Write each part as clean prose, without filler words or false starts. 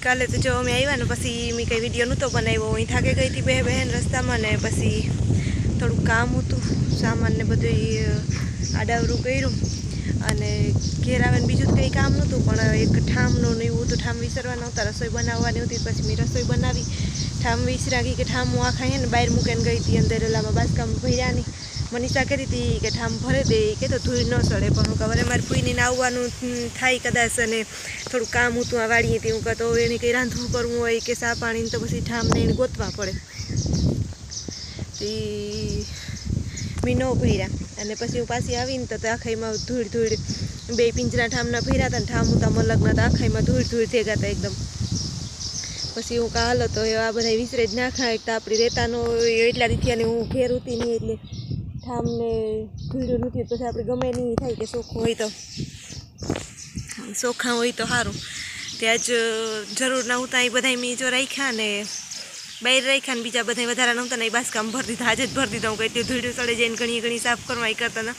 કાલે તો જો અમે આવ્યા ને પછી મેં કંઈ વિડીયો નહોતો બનાવ્યો. અહીં થાકે ગઈ હતી બે બહેન રસ્તામાં ને પછી થોડુંક કામ હતું, સામાન ને બધું આડાવરું કર્યું અને ઘેર આવે ને બીજું કંઈ કામ નહોતું, પણ એક ઠામનું ને એવું હતું. ઠામ વિસરવાના હતા, રસોઈ બનાવવાની હતી. પછી મેં રસોઈ બનાવી, ઠામ વિસરાગી કે ઠામું આખા હે ને બહાર મૂકીને ગઈ હતી અંદર ઓલામાં બાસકામાં ભર્યાની. મનીષા કરી હતી કે ઠામ ભરે દે કે તો ધૂળ ન સડે, પણ હું કહે મારે ફૂઈને આવવાનું થાય કદાચ અને થોડું કામ હતું આ વાળીએ હતી. હું કહે તો એને કંઈ રાંધવું કરવું હોય કે સા પાણીને તો પછી ઠામને એને ગોતવા પડે. તે મેં ન ભર્યા અને પછી હું પાછી આવીને તો આખાઈમાં ધૂળ બે પિંજરા ઠામના ભર્યા હતા ને ઠામ ઉતા મલગના તો આખાઈમાં ધૂળ ભેગા હતા એકદમ. પછી હું કાં હાલો તો આ બધા વિસરે જ નાખા. એક તો આપણી રહેતાનો એટલા દીથી અને હું ઘેર ઉતી નહીં એટલે ઠામને ધૂળ્યું નથી. પછી આપણે ગમે નહીં થાય કે ચોખ્ખું હોય તો ચોખ્ખા હોય તો સારું. ત્યાં જ જરૂર ના હોતા એ બધા મેં જો રાખ્યા ને બહાર રાખ્યા ને બીજા બધા વધારા નહોતા ને એ બાસકામ ભરી દીધા. આજે જ ભરી દીધા. હું કંઈ ધૂળ્યું સડે જઈને ઘણી સાફ કરવા એ કરતા ના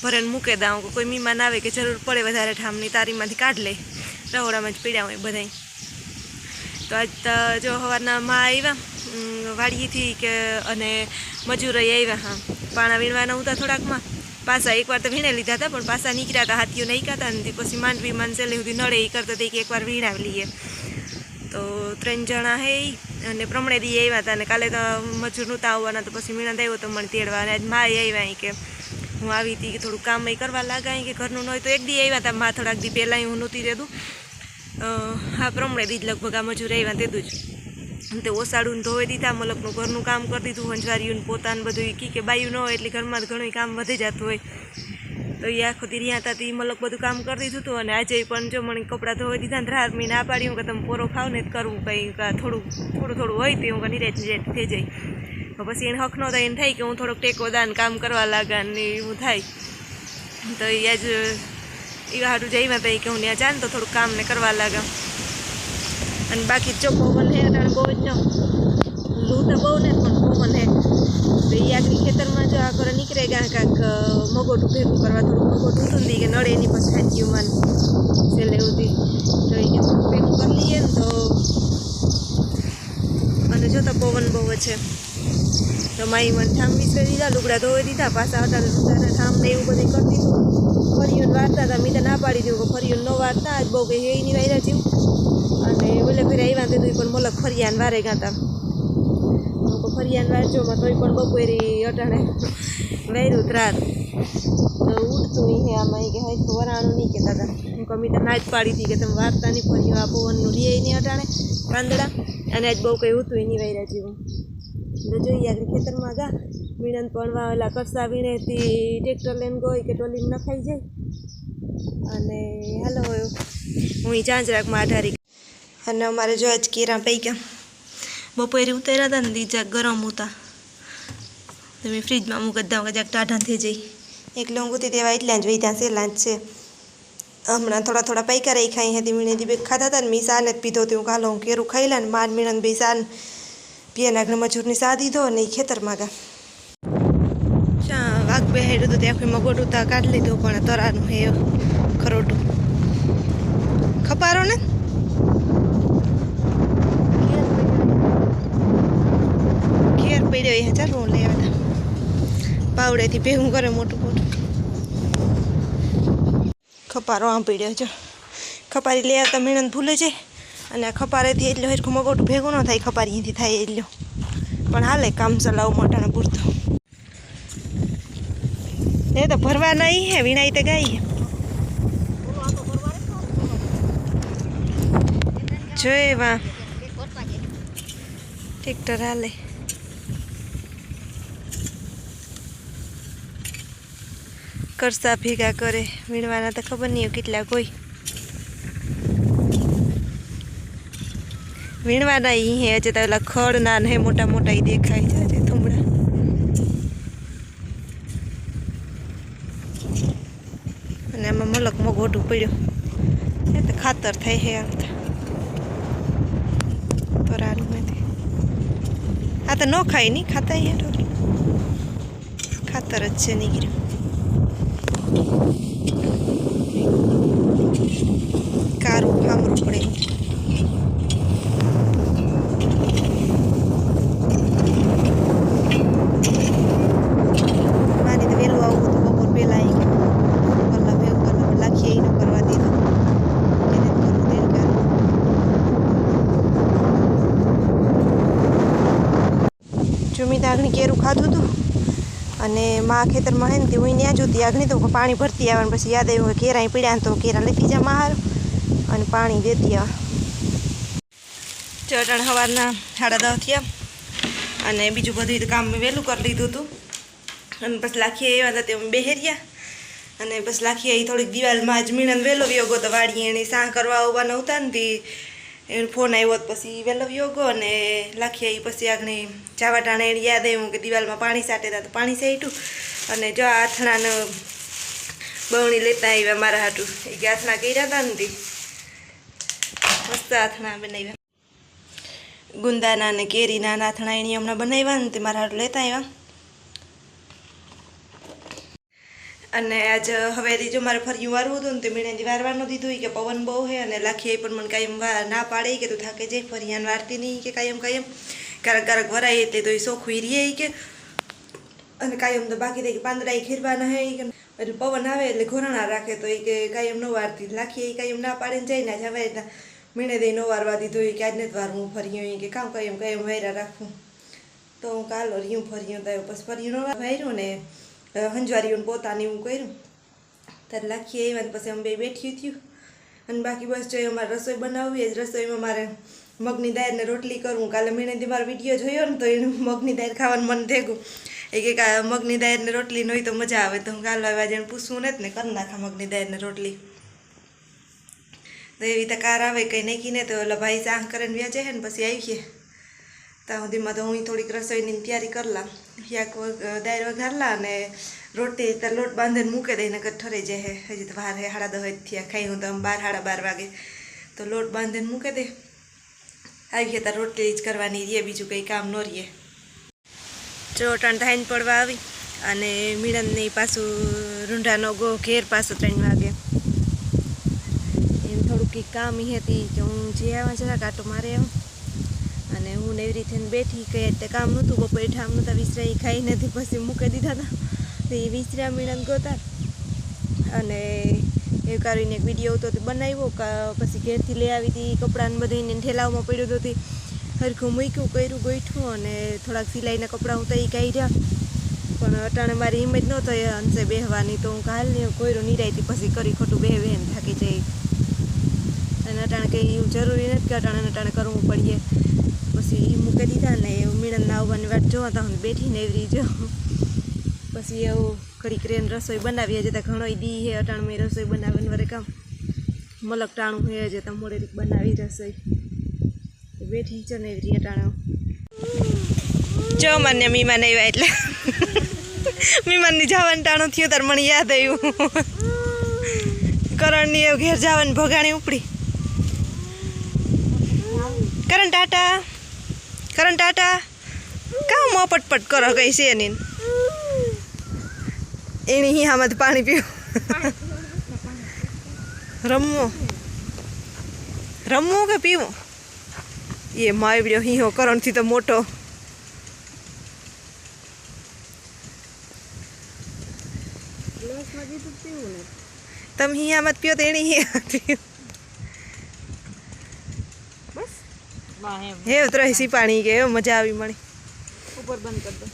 ભરેને મૂકે દઉં. કોઈ મહેમાન આવે કે જરૂર પડે વધારે ઠામની તારીમાંથી કાઢ લે, રહોડામાં જ પીડ્યા હોય બધાય. તો આજ તો જો સવારના માં આવ્યા વાડીએથી કે અને મજૂરોય આવ્યા. હા, પાણા વીણવાના હતા થોડાકમાં. પાસા એકવાર તો વીણે લીધા હતા પણ પાસા નીકળ્યા હતા, હાથીઓ નાખ્યા હતા ને પછી માંડવીમાં છેલ્લે સુધી નડે એ કરતા હતા કે એકવાર વીણાવી લઈએ. તો 3 જણા હે અને પ્રમણે દી આવ્યા હતા અને કાલે તો મજૂર નહોતા આવવાના તો પછી મીણા આવ્યો તો મને તેડવા. અને આજ માએ આવ્યા કે હું આવી હતી કે થોડું કામ એ કરવા લાગાય કે ઘરનું ન હોય તો એક દી આવ્યા હતા મા થોડાક દી પહેલાં હું નહોતી રહેતું. હા, પ્રમણે દી જ લગભગ આ મજૂર આવ્યા તેતું જ તે ઓસાડું ધોઈ દીધા, મલકનું ઘરનું કામ કરી દીધું, વંજવાર્યું પોતાનું બધું કે બાયું ન હોય એટલે ઘરમાં જ ઘણું કામ વધી જતું હોય. તો એ આખો દી રહ્યા હતા તે મલક બધું કામ કરી દીધું હતું. અને આજે પણ જો મને કપડાં ધોઈ દીધા ને રાત મેં ના પાડી. હું કે તમે પોરો ખાવ ને કરવું કંઈ થોડું હોય તે હું કે નિરેજ થઈ જાય. પછી એને હક ન થાય એને થાય કે હું થોડોક ટેકો દાન કામ કરવા લાગા ને એવું થાય. તો એ આજ એવા હાટું જઈમાં તો કે હું ત્યાં જાણ તો થોડુંક કામ ને કરવા લાગા. અને બાકી જો પવન હે અટાણે બહુ જ ન લૂ તો બહુ ને પણ પવન હે તો એ આગળ ખેતરમાં જો આ કરે નીકળે ગયા કાંક મગોટું ભેગું કરવા. થોડુંક મગોટું હતું કે નડે એની પછી ખાઈ માન છેલ્લે સુધી તો એ ભેગું કરી લઈએ ને તો. અને જો તો પવન બહુ છે તો માઈ મને ઠામ વિસરી દીધા, લુગડા ધોઈ દીધા, પાછા અટાણે ઠામ ને એવું બધું કરી દીધું. ફરીઓને વારતા હતા, મેં તો ના પાડી દીધું કે ફરીઓને ન વારતા આજ બહુ કંઈ હે નહીં વાયરા જેવું. અને ઓલે ફેર આવ્યા તે પણ મલક ફરિયાને વારે ગાતા ફરિયાને વારજોમાં તોય પણ બપોરી અટાણે વાર્યું રાત તો ઉઠતું નહીં હે આમાં કે હા તો વરાણું નહીં કહેતા હતા. હું કમી તો ના જ પાડી હતી કે તમે વારતા નહીં ફર્યું આ પવનનું લે નહીં અટાણે પાંદડા અને આજ બહુ કંઈ હતું નહીં વાયરા જેવું. તો જોઈએ આગળ ખેતરમાં ગા વીણન પણ ઓલા કરસા વીણેથી ટ્રેક્ટર લઈને ગઈ કે ટોલીને નખાઈ જાય. અને હાલો હું ઝાંઝરાકમાં આધારી અને અમારે જો આજ કેરા પૈકા બપોરે ઉતાર્યા હતા ને બીજા ગરમ હતા તો મેં ફ્રીજમાં મૂકી દઉં કે જ્યાં ટાઢા થઈ જાય. એટલે હું ગૂતી તેવા એટલા જ વૈધા સેલા જ છે. હમણાં થોડા પૈકા રહી ખાઈ હતી મીણીથી બે ખાતા હતા ને મેં સાને જ પીધો હતી. હું કાલો હું કેરું ખાઈ લે ને માર મીણન બે સાન પિયાના આગળ મજૂરની સા દીધો ને એ ખેતરમાં ગા વાઘ બે હેડું હતું ત્યાં મગોટું તા કાઢી લીધું પણ તરાનું હે ખરોટું ખપારો ને ઘેર પડ્યો એ હજાર હું લેવા હતા પાવડેથી ભેગું કરે મોટું ખપારો આમ પડ્યો જો. ખપારી લે આવતા મીણન ભૂલે જાય અને આ ખપારેથી એટલું હરખું મગોટું ભેગું ન થાય, ખપારીથી થાય એટલું પણ હાલે કામ ચલાવું મોટાને પૂરતું. એ તો ભરવા નહીં હે વીણાઈ તો ગાઈ જોઈ વા ટ્રેક્ટર હાલે. કરસા ભેગા કરે વીણવાના તો ખબર નહીં કેટલા કોઈ વીણવાના ઈ હે હજે તો ઓલા ખડ ના હે મોટા મોટા ઈ દેખાય છે હજે થુમડા. અને આમાં મલક મગોટું પડ્યું એ તો ખાતર થાય હે આવતા પરાળુમાંથી. આ તો ન ખાય નહીં ખાતા યાર ખાતર જ છે નીકળ્યું. કારું ખામરું પડે આગળ કેરું ખાધું હતું અને માં ખેતરમાં હે ને તે હું ત્યાં જોતી આગળ તો પાણી ભરતી આવે પછી યાદ આવ્યું કે કેરા પીડ્યા તો કેરા લેતી જા માં અને પાણી દેતી આવે ચટણ સવારના 10:30 થયા અને બીજું બધું કામ મેં વહેલું કરી લીધું હતું અને પછી લાખી આવ્યા હતા તે બેહેર્યા અને બસ લાખી આવી થોડીક દિવાલમાં જ મીણન વહેલો વ્યોગો તો વાડીએ એની સાહ કરવા આવવાના હતા ને તે એનો ફોન આવ્યો પછી વહેલો વ્યોગો અને લાખી આવી પછી આગળ જાવા ટાણે યાદ આવ્યું કે દિવાલમાં પાણી સાટેતા તો પાણી સાટ્યું અને જો આથણાને બવણી લેતા આવ્યા મારા હાટું એ કે આથણા કર્યા હતા ને તે મસ્ત આથણા બનાવ્યા ગુંદાના અને કેરીના આથણા એની હમણાં બનાવ્યા ને તે મારા હાટું લેતા આવ્યા અને આજ હવેથી જો મારે ફર્યું વારવું હતું ને તે મેળેથી વારવાનું દીધું કે પવન બહુ છે અને લાખી પણ મને કાયમ ના પાડે કે તું થાકે જાય ફરિયાને વારતી નહીં કે કાયમ ક્યારેક વરાય એટલે તો એ સોખું રહીએ કે અને કાયમ તો બાકી દે કે પાંદડા ખીરવાના હે કે એટલે પવન આવે એટલે ઘોરણા રાખે તો એ કે કાયમ ન વારતી લાખી એ કાયમ ના પાડે ને જાય ને હવે મીણે દઈ ન વારવા દીધું કે આજ નથી વારવું ફર્યું કે કામ કાયમ વાયરા રાખવું તો હું કાલો રહ્યું ફર્યું તો પછી ફર્યું ન વાર્યું ને હંજવારીઓને પોતાને એવું કર્યું ત્યારે લાખી આવ્યા પછી અમે બે બેઠી થયું અને બાકી બસ જો અમારે રસોઈ બનાવવી જ રસોઈમાં મારે મગની દાળને રોટલી કરવું કાલે મેળેથી મારો વિડીયો જોયો ને તો એનું મગની દાળ ખાવાનું મન થેગું એ કે મગની દાળને રોટલી ન હોય તો મજા આવે તો હું કાલે આવ્યા જેને પૂછવું નથી ને કરી નાખા મગની દાળને રોટલી તો એવી રીતે કાર આવે કંઈ નાખીને તો ઓલા ભાઈ સાહ કરીને વ્યાજે છે ને પછી આવીએ ત્યાં સુધીમાં તો હું થોડીક રસોઈની તૈયારી કરલા શાક દાળ વઘારલા અને રોટી ત્યાં લોટ બાંધીને મૂકી દઈને કે ઠરી જાય હજી તો વાર 10:30 થયા ખાઈ હું તો 12-12 વાગે તો લોટ બાંધીને મૂકી દે આવીએ ત્યાં રોટલી જ કરવાની રહીએ બીજું કંઈ કામ ન રહીએ ચોટાણ થાઈને પડવા આવી અને મીણનની પાછું રૂંઢાનો ગો ઘેર પાછું 3 વાગે એમ થોડુંક કંઈક કામ હતી કે હું જે આવ્યા જરાક આટો મારે આવું અને હું એવી રીતે બેઠી કંઈ એટલે કામ નહોતું બપોરે ઠામ નહોતા વિસરાઈ ખાઈ નથી પછી મૂકી દીધા હતા તો એ વિસરા મીણન ગોતા અને એ કરીને એક વિડીયો હતો તે બનાવ્યો પછી ઘેરથી લઈ આવી હતી કપડાને બધું ઠેલાવમાં પડ્યું હતું હરખું મૂક્યું કર્યું ગોઠવું અને થોડાક સિલાઈના કપડાં હું તો એ કાઢ્યા પણ અટાણે મારી હિંમત ન થઈ અંશે બેહવાની તો હું કાલની કોયરું નિરાયતી પછી કરી ખોટું બેહવે ને થાકી જાય અને અટાણે કંઈ જરૂરી નથી કે અટાણે કરવું પડીએ પછી એ મૂકી દીધા ને એવું મીણનના આવવાની વાટ જોવા તા હું બેઠીને એવરી જો પછી એવું ઘડીક રેન રસોઈ બનાવીએ જતાં ઘણો દી હે અટાણ મેં રસોઈ બનાવીને વરે કામ મલક ટાણું હે જતાં મોડે રીત બનાવી રસોઈ બેઠી છે ને એવી અટાણો જો મને મીમાન આવ્યા એટલે મીમાનની જવાનું ટાણું થયું તાર મને યાદ આવ્યું કરણની એવું ઘેર જવાની ભોગાણી ઉપડી કરણ ટાટા કામ મોપટપટ કરો કઈ છે નહીં એની હિયામાંથી પાણી પીવું રમવું કે પીવું એ માવ્યો હિંહો કરણથી તો મોટો તમે હિયામાં પીઓ તો એની હિયા પીવું હે ત્રસી પાણી કે મજા આવી મળી ઉપર બંધ કરી દો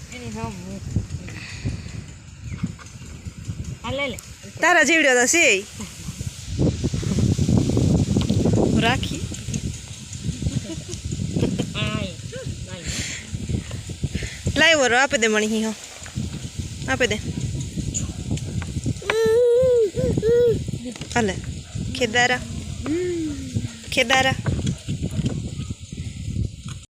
એની તારા જીવડ્યો તો છે રાખી લાવ્યો રો આપી દે મણી હિંહો આપી દે અલે ખેદારા